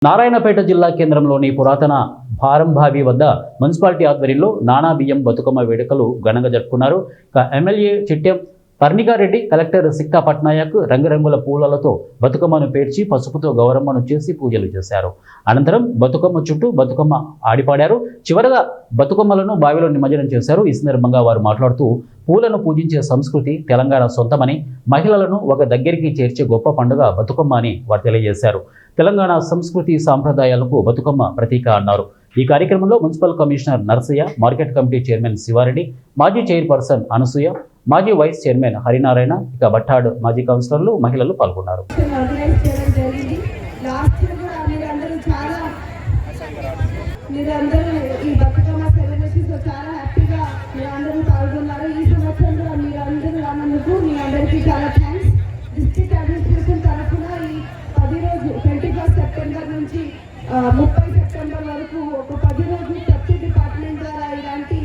నారాయణపేట జిల్లా కేంద్రంలోని పురాతన భారంభావి వద్ద మున్సిపాలిటీ ఆధ్వర్యంలో నానా బియ్యం బతుకమ్మ వేడుకలు ఘనంగా జరుపుకున్నారు. ఎమ్మెల్యే చిట్టెం పర్ణికారెడ్డి, కలెక్టర్ సిక్కా పట్నాయక్ రంగురంగుల పూలలతో బతుకమ్మను పేర్చి పసుపుతో గౌరమ్మను చేసి పూజలు చేశారు. అనంతరం బతుకమ్మ చుట్టూ బతుకమ్మ ఆడిపాడారు. చివరగా బతుకమ్మలను బావిలో నిమజ్జనం చేశారు. ఈ సందర్భంగా వారు మాట్లాడుతూ పూలను పూజించే సంస్కృతి తెలంగాణ సొంతమని, మహిళలను ఒక దగ్గరికి చేర్చే గొప్ప పండుగ బతుకమ్మ అని వారు తెలియజేశారు. తెలంగాణ సంస్కృతి సాంప్రదాయాలకు బతుకమ్మ ప్రతీక అన్నారు. ఈ కార్యక్రమంలో municipal commissioner Narsaiah, market committee chairman Shivareddy, మాజీ చైర్పర్సన్ అనసూయ, మాజీ వైస్ చైర్మన్ హరినారాయణ, ఇక బట్టాడ్ మాజీ కౌన్సిలర్లు, మహిళలు పాల్గొన్నారు. సెప్టెంబర్ వరకు ఒక 10 రోజులు ప్రతి డిపార్ట్మెంట్ ద్వారా ఇలాంటి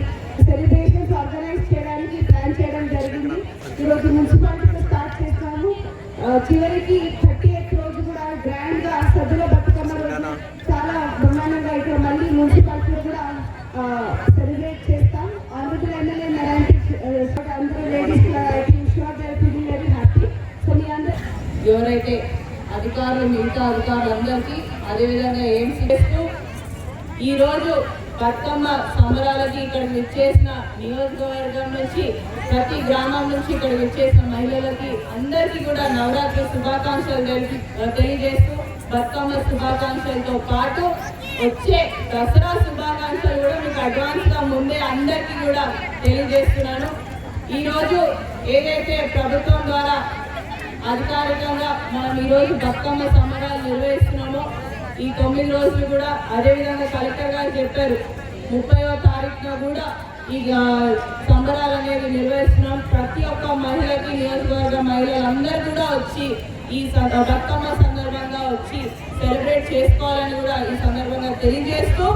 సెలబ్రేషన్స్ ఆర్గనైజ్ చేయడానికి ప్లాన్ చేయడం జరిగింది. ఈరోజు మున్సిపాలిటీలో స్టార్ట్ చేస్తాము. చివరికి 38th రోజు కూడా గ్రాండ్ గా సద్దుల బతుకమ్మ రోజు చాలా బ్రహ్మాండంగా ఇక్కడ మళ్ళీ మున్సిపాలిటీలో కూడా సెలబ్రేట్ చేస్తాం. ఆంధ్ర ఎమ్మెల్యే అందరూ లేడీస్ వెరీ హ్యాపీ. సో మీ అందరూ ఎవరైతే అధికారులు, మిగతా అధికారులందరికీ అదేవిధంగా ఏం చేస్తూ ఈరోజు బతుకమ్మ సంబరాలకి ఇక్కడికి విచ్చేసిన నియోజకవర్గం నుంచి, ప్రతి గ్రామం నుంచి ఇక్కడికి విచ్చేసిన మహిళలకి అందరికీ కూడా నవరాత్రి శుభాకాంక్షలు తెలియజేస్తూ బతుకమ్మ శుభాకాంక్షలతో పాటు వచ్చే దసరా శుభాకాంక్షలు కూడా మీకు అడ్వాన్స్గా ముందే అందరికీ కూడా తెలియజేస్తున్నాను. ఈరోజు ఏదైతే ప్రభుత్వం ద్వారా అధికారికంగా మనం ఈరోజు బతుకమ్మ సంబరాలు నిర్వహిస్తున్నామో ఈ 9 రోజులు కూడా అదేవిధంగా కలెక్టర్ గారు చెప్పారు 30వ తారీఖున కూడా ఈ సంబరాలు అనేది నిర్వహిస్తున్నాం. ప్రతి ఒక్క మహిళకి, నియోజకవర్గ మహిళలందరూ కూడా వచ్చి ఈ బతుకమ్మ సందర్భంగా వచ్చి సెలబ్రేట్ చేసుకోవాలని కూడా ఈ సందర్భంగా తెలియజేస్తూ,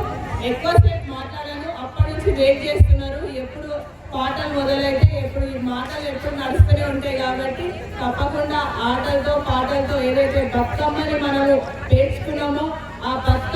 ఎక్కువసేపు మాట్లాడాను, అప్పటి నుంచి వెయిట్ చేస్తున్నారు. ఎప్పుడు పాటలు మొదలైతే ఎప్పుడు ఈ మాటలు ఎప్పుడు నడుస్తూనే ఉంటాయి కాబట్టి తప్పకుండా ఆటలతో పాటలతో ఏదైతే బతుకమ్మని మనము పేర్చుకున్నామో ఆ బతుకమ్మ